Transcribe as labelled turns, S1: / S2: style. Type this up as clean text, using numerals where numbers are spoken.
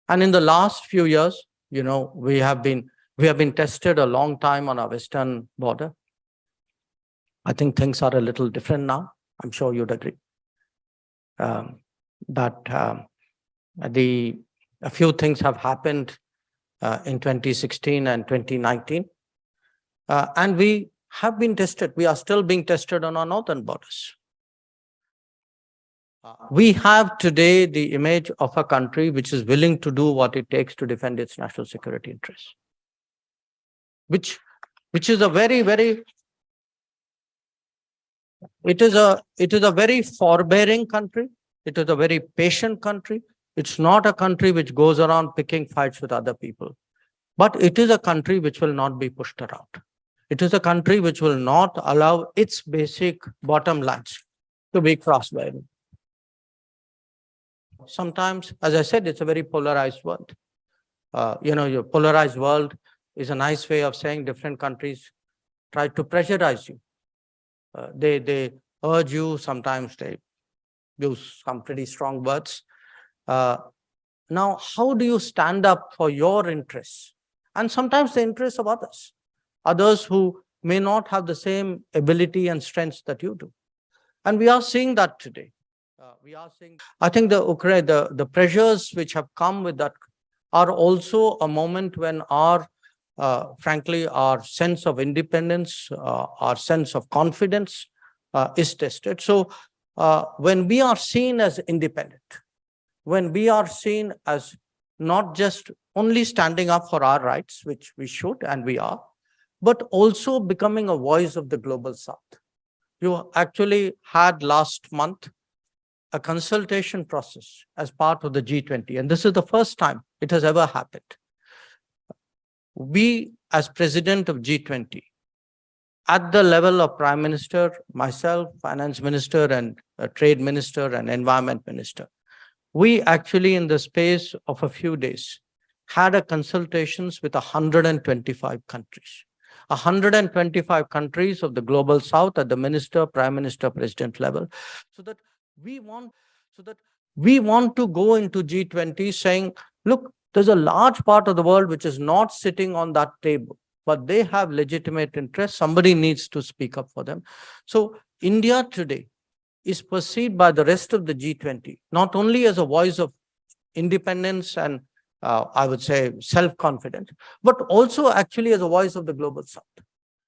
S1: And in the last few years, we have been tested a long time on our western border. I think things are a little different now. I'm sure you'd agree. That a few things have happened in 2016 and 2019. And we have been tested. We are still being tested on our northern borders. We have today the image of a country which is willing to do what it takes to defend its national security interests, which is a very, very, it is a very forbearing country. It is a very patient country. It's not a country which goes around picking fights with other people, but it is a country which will not be pushed around. It is a country which will not allow its basic bottom lines to be crossed by anyone. Sometimes, as I said, it's a very polarized world. Your polarized world is a nice way of saying different countries try to pressurize you. They urge you, sometimes they use some pretty strong words. Now, how do you stand up for your interests? And sometimes the interests of others who may not have the same ability and strengths that you do. And we are seeing that today. I think the pressures which have come with that are also a moment when frankly, our sense of independence, our sense of confidence is tested. So when we are seen as independent, when we are seen as not just only standing up for our rights, which we should and we are, but also becoming a voice of the global South. You actually had last month a consultation process as part of the G20, and this is the first time it has ever happened. We, as president of G20, at the level of Prime Minister, myself, Finance Minister, and Trade Minister, and Environment Minister, we actually, in the space of a few days, had a consultations with 125 countries. 125 countries of the global South at the Minister, Prime Minister, President level, so that we want to go into G20 saying, look, there's a large part of the world which is not sitting on that table, but they have legitimate interests. Somebody needs to speak up for them. So India today is perceived by the rest of the G20, not only as a voice of independence and I would say self-confidence, but also actually as a voice of the global South.